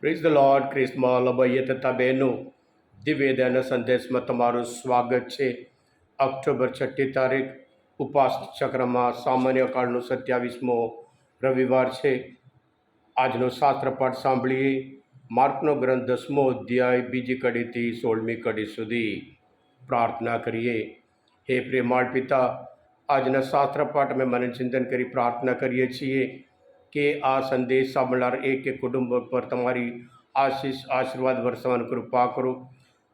Praise the lord. Christmas ભાઈએ તથા બહેનો, દિવ્યદાન સંદેશમાં તમારું સ્વાગત છે. ઓક્ટોબર 6 તારીખ ઉપાસ ચક્રમાં સામાન્ય કાળનો 27મો રવિવાર છે. આજનો શાસ્ત્રપાઠ સાંભળીએ. માર્કનો ગ્રંથ 10મો અધ્યાય બીજી કડીથી 16મી કડી સુધી. પ્રાર્થના કરીએ. હે પ્રેમાળ પિતા, આજના શાસ્ત્રપાઠ અમે મનચિંતન કરી પ્રાર્થના કરીએ છીએ કે આ સંદેશ સાંભળનાર એક કુટુંબ પર તમારી આશીર્વાદ વરસવાની કૃપા કરો.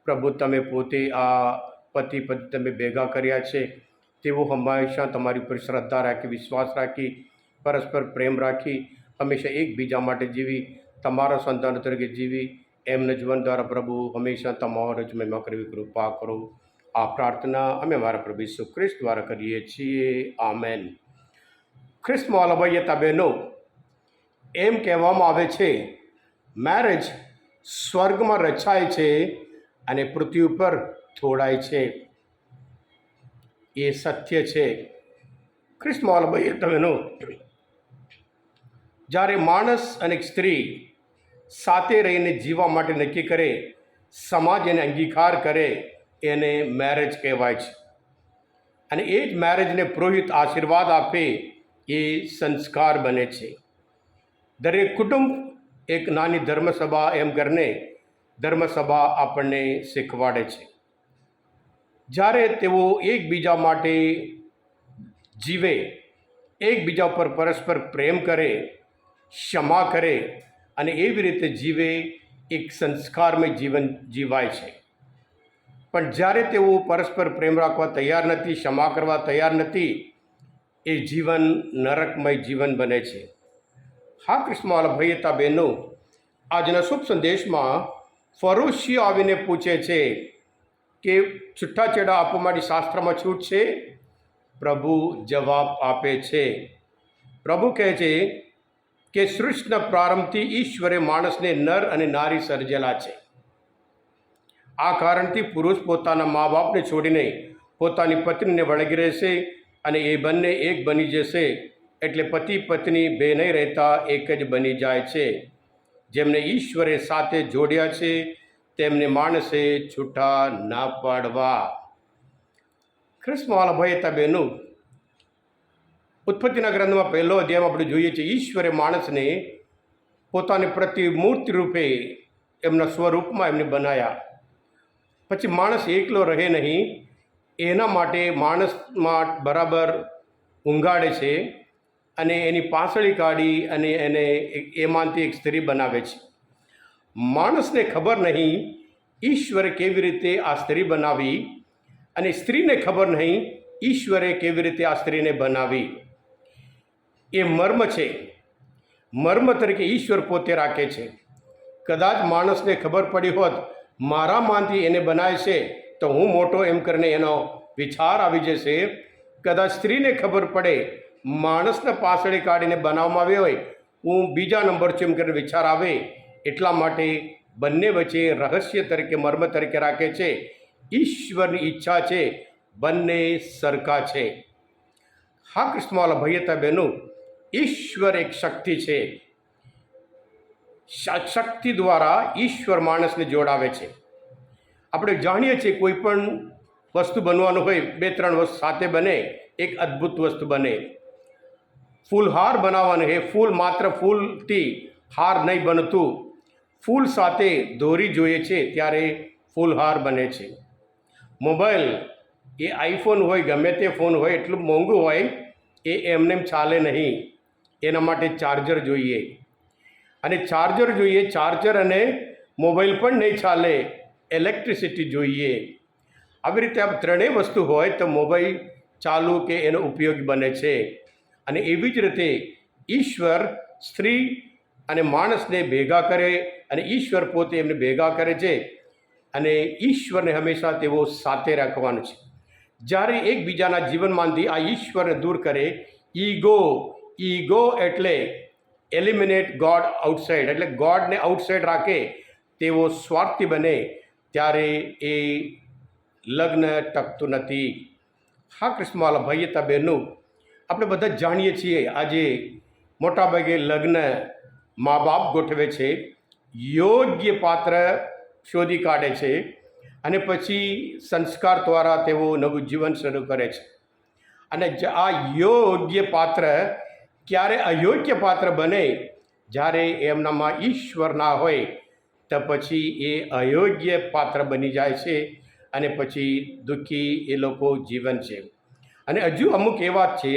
પ્રભુ, તમે પોતે આ પતિ પત્ની તમે ભેગા કર્યા છે, તેઓ હંમેશા તમારી ઉપર શ્રદ્ધા રાખી, વિશ્વાસ રાખી, પરસ્પર પ્રેમ રાખી, હંમેશા એકબીજા માટે જીવી, તમારા સંતાન તરીકે જીવી, એમના જીવન દ્વારા પ્રભુ હંમેશા તમારો જ મહિમા કરવી કૃપા કરો. આ પ્રાર્થના અમે અમારા પ્રભુ ઈસુ ખ્રિસ્ત દ્વારા કરીએ છીએ. આમેન. ખ્રિસ્તમાં ભાઈઓ બહેનો, એમ કહેવામાં આવે છે મેરેજ સ્વર્ગમાં રચાય છે અને પૃથ્વી ઉપર થોડાય છે. એ સત્ય છે. ખ્રિસ્તમાં ભાઈ બહેનો, જ્યારે માણસ અને સ્ત્રી સાથે રહીને જીવવા માટે નક્કી કરે, સમાજ એને અંગીકાર કરે, એને મેરેજ કહેવાય છે. અને એ જ મેરેજને પુરોહિત આશીર્વાદ આપે એ સંસ્કાર બને છે. દરેક કુટુંબ એક નાની ધર્મસભા એમ કરીને ધર્મસભા આપણને શીખવાડે છે. જ્યારે તેઓ એકબીજા માટે જીવે, એકબીજા પર પરસ્પર પ્રેમ કરે, ક્ષમા કરે અને એવી રીતે જીવે, એક સંસ્કારમય જીવન જીવાય છે. પણ જ્યારે તેઓ પરસ્પર પ્રેમ રાખવા તૈયાર નથી, ક્ષમા કરવા તૈયાર નથી, એ જીવન નરકમય જીવન બને છે. હા કૃષ્ણવાલા ભાઈતા બહેનો, આજના શુભ સંદેશમાં ફરોશી આવીને પૂછે છે કે છૂટાછેડા આપવા માટે શાસ્ત્રમાં છૂટ છે? પ્રભુ જવાબ આપે છે. પ્રભુ કહે છે કે સૃષ્ટિના પ્રારંભથી ઈશ્વરે માણસને નર અને નારી સર્જેલા છે. આ કારણથી પુરુષ પોતાના મા બાપને છોડીને પોતાની પત્નીને વળગી રહેશે અને એ બંને એક બની જશે. એટલે પતિ પત્ની બે નહીં રહેતા, એક જ બની જાય છે. જેમને ઈશ્વરે સાથે જોડ્યા છે તેમને માણસે છૂટા ના પાડવા. ખ્રિસ્તવાલા ભાઈ બહેનો, ઉત્પત્તિના ગ્રંથમાં પહેલો અધ્યાયમાં આપણે જોઈએ છીએ ઈશ્વરે માણસને પોતાની પ્રતિમૂર્તિ રૂપે એમના સ્વરૂપમાં એમને બનાવ્યા. પછી માણસ એકલો રહે નહીં, એના માટે માણસમાં બરાબર ઊંઘાડે છે અને એની પાંસળી કાઢી અને એને એમાંથી એક સ્ત્રી બનાવે છે. માણસને ખબર નહીં ઈશ્વરે કેવી રીતે આ સ્ત્રી બનાવી, અને સ્ત્રીને ખબર નહીં ઈશ્વરે કેવી રીતે આ સ્ત્રીને બનાવી. એ મર્મ છે. મર્મ તરીકે ઈશ્વર પોતે રાખે છે. કદાચ માણસને ખબર પડી હોત મારામાંથી એને બનાવે છે તો હું મોટો એમ કરીને એનો વિચાર આવી જશે. કદાચ સ્ત્રીને ખબર પડે માણસને પાસળી કાઢીને બનાવવામાં આવ્યો હોય, હું બીજા નંબર છે એમ કરીને વિચાર આવે. એટલા માટે બંને વચ્ચે રહસ્ય તરીકે મર્મ તરીકે રાખે છે. ઈશ્વરની ઈચ્છા છે, બંને સરખા છે. હા કૃષ્ણવાલા ભાઈતા બહેનો, ઈશ્વર એક શક્તિ છે. શક્તિ દ્વારા ઈશ્વર માણસને જોડાવે છે. આપણે જાણીએ છીએ કોઈ પણ વસ્તુ બનવાનું હોય, બે ત્રણ વસ્તુ સાથે બને, એક અદ્ભુત વસ્તુ બને. ફૂલહાર બનાવવાનો છે, ફૂલ માત્ર ફૂલથી હાર નહીં બનતું, ફૂલ સાથે દોરી જોઈએ છે ત્યારે ફૂલહાર બને છે. મોબાઈલ એ આઈફોન હોય, ગમે તે ફોન હોય, એટલું મોંઘું હોય, એ એમને ચાલે નહીં. એના માટે ચાર્જર જોઈએ, અને ચાર્જર જોઈએ. ચાર્જર અને મોબાઈલ પણ નહીં ચાલે, ઇલેક્ટ્રિસિટી જોઈએ. આવી રીતે આ ત્રણેય વસ્તુ હોય તો મોબાઈલ ચાલુ કે એનો ઉપયોગ બને છે. અને એવી જ રીતે ઈશ્વર સ્ત્રી અને માણસને ભેગા કરે, અને ઈશ્વર પોતે એમને ભેગા કરે છે, અને ઈશ્વરને હંમેશા તેઓ સાથે રાખવાનું છે. જ્યારે એકબીજાના જીવનમાંથી આ ઈશ્વરને દૂર કરે, ઈગો એટલે એલિમિનેટ ગોડ આઉટસાઇડ, એટલે ગોડને આઉટસાઇડ રાખે, તેઓ સ્વાર્થી બને, ત્યારે એ લગ્ન ટકતું નથી. હા કૃષ્ણવાલા ભાઈતા બહેનો, આપણે બધા જ જાણીએ છીએ આજે મોટાભાગે લગ્ન મા બાપ ગોઠવે છે. યોગ્ય પાત્ર શોધી કાઢે છે અને પછી સંસ્કાર દ્વારા તેઓ નવું જીવન શરૂ કરે છે. અને આ યોગ્ય પાત્ર ક્યારે અયોગ્ય પાત્ર બને? જ્યારે એમનામાં ઈશ્વર ના હોય તો પછી એ અયોગ્ય પાત્ર બની જાય છે અને પછી દુઃખી એ લોકો જીવન છે. અને હજુ અમુક એવા છે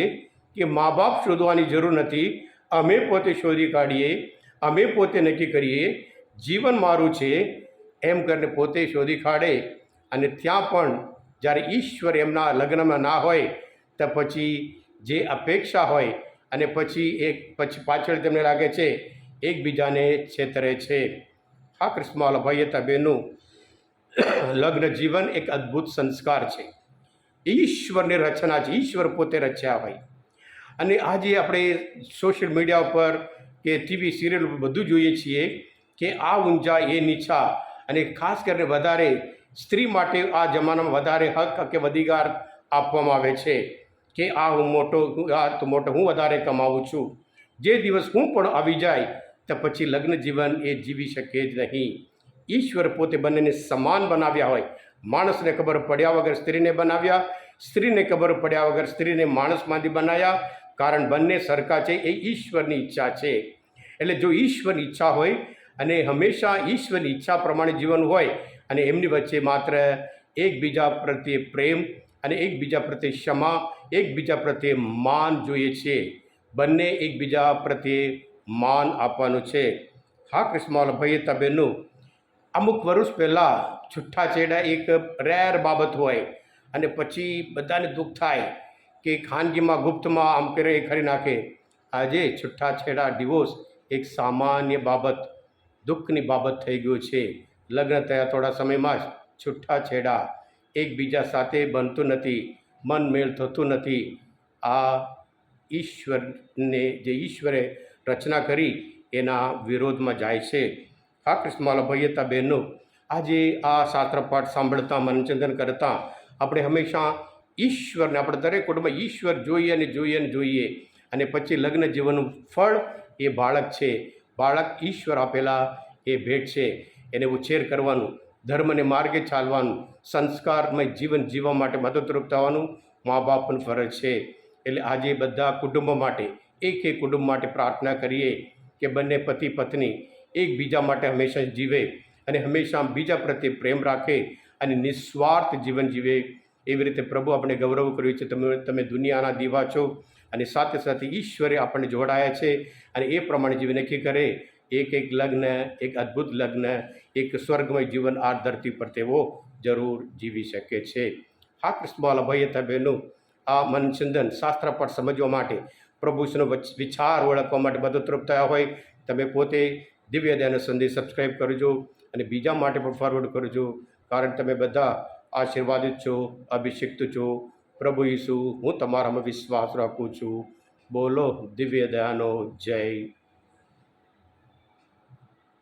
કે મા બાપ શોધવાની જરૂર નથી, અમે પોતે શોધી કાઢીએ, અમે પોતે નક્કી કરીએ, જીવન મારું છે એમ કરીને પોતે શોધી કાઢે. અને ત્યાં પણ જ્યારે ઈશ્વર એમના લગ્નમાં ના હોય તો પછી જે અપેક્ષા હોય અને પછી પાછળ તેમને લાગે છે એકબીજાને છેતરે છે. હા કૃષ્ણવાલા ભાઈ હતા બહેનો, લગ્ન જીવન એક અદ્ભુત સંસ્કાર છે, ઈશ્વરની રચના છે, ઈશ્વર પોતે રચ્યા હોય. અને આજે આપણે સોશિયલ મીડિયા ઉપર કે ટીવી સિરિયલ બધું જોઈએ છીએ કે આ ઊંચા એ નીચા, અને ખાસ કરીને વધારે સ્ત્રી માટે આ જમાનામાં વધારે હક કે અધિકાર આપવામાં આવે છે કે આ હું મોટો, આ તો મોટો, હું વધારે કમાવું છું. જે દિવસ હું પણ આવી જાય તો પછી લગ્ન જીવન એ જીવી શકે જ નહીં. ઈશ્વર પોતે બંનેને સમાન બનાવ્યા હોય. માણસને ખબર પડ્યા વગર સ્ત્રીને બનાવ્યા, સ્ત્રીને ખબર પડ્યા વગર સ્ત્રીને માણસમાંથી બનાવ્યા. કારણ બંને સરખા છે, એ ઈશ્વરની ઈચ્છા છે. એટલે જો ઈશ્વરની ઈચ્છા હોય અને હંમેશા ઈશ્વરની ઈચ્છા પ્રમાણે જીવન હોય અને એમની વચ્ચે માત્ર એકબીજા પ્રત્યે પ્રેમ અને એકબીજા પ્રત્યે ક્ષમા, એકબીજા પ્રત્યે માન જોઈએ છે. બંને એકબીજા પ્રત્યે માન આપવાનું છે. હા કૃષ્ણવાલા ભાઈ હતા બહેનો, અમુક વર્ષ પહેલાં છૂટાછેડા એક રેર બાબત હોય અને પછી બધાને દુઃખ થાય કે ખાનગીમાં ગુપ્તમાં આમ કરે ખરી નાખે. આજે છૂટાછેડા ડિવોર્સ એક સામાન્ય બાબત, દુઃખની બાબત થઈ ગયું છે. લગ્ન થયા થોડા સમયમાં જ છૂટાછેડા, એકબીજા સાથે બનતું નથી, મન મેળ થતું નથી. આ ઈશ્વરને, જે ઈશ્વરે રચના કરી એના વિરોધમાં જાય છે. હા કૃષ્ણવાલા ભાઈ હતા બહેનો, આજે આ શાસ્ત્રપાઠ સાંભળતા, મનચંદન કરતાં આપણે હંમેશા ઈશ્વરને, આપણે દરેક કુટુંબમાં ઈશ્વર જોઈએ અને જોઈએ અને જોઈએ. અને પછી લગ્ન જીવનનું ફળ એ બાળક છે. બાળક ઈશ્વર આપેલા એ ભેટ છે. એને ઉછેર કરવાનું, ધર્મને માર્ગે ચાલવાનું, સંસ્કારમય જીવન જીવવા માટે મદદરૂપ થવાનું મા બાપની ફરજ છે. એટલે આજે બધા કુટુંબો માટે, એક કુટુંબ માટે પ્રાર્થના કરીએ કે બંને પતિ પત્ની એકબીજા માટે હંમેશા જીવે અને હંમેશા બીજા પ્રત્યે પ્રેમ રાખે અને નિસ્વાર્થ જીવન જીવે. એવી રીતે પ્રભુ આપણે ગૌરવ કર્યું છે, તમે દુનિયાના દીવા છો અને સાથે સાથે ઈશ્વરે આપણને જોડાયા છે અને એ પ્રમાણે જીવન નક્કી કરે. એક લગ્ન, એક અદ્ભુત લગ્ન, એક સ્વર્ગમય જીવન આ ધરતી પર તેઓ જરૂર જીવી શકે છે. હા કૃષ્ણવાલા ભાઈ હતા બહેનો, આ મનચંદન શાસ્ત્રપાઠ સમજવા માટે, પ્રભુનો વિચાર ઓળખવા માટે મદદરૂપ થયા હોય, તમે પોતે દિવ્ય દયાનો સંદેશ સબસ્ક્રાઈબ કરજો અને બીજા માટે પણ ફોરવર્ડ કરજો. કારણ તમે બધા આશીર્વાદિત છો, અભિષિક્ત છો. પ્રભુ ઈસુ, હું તમારામાં વિશ્વાસ રાખું છું. બોલો દિવ્ય દયાનો જય.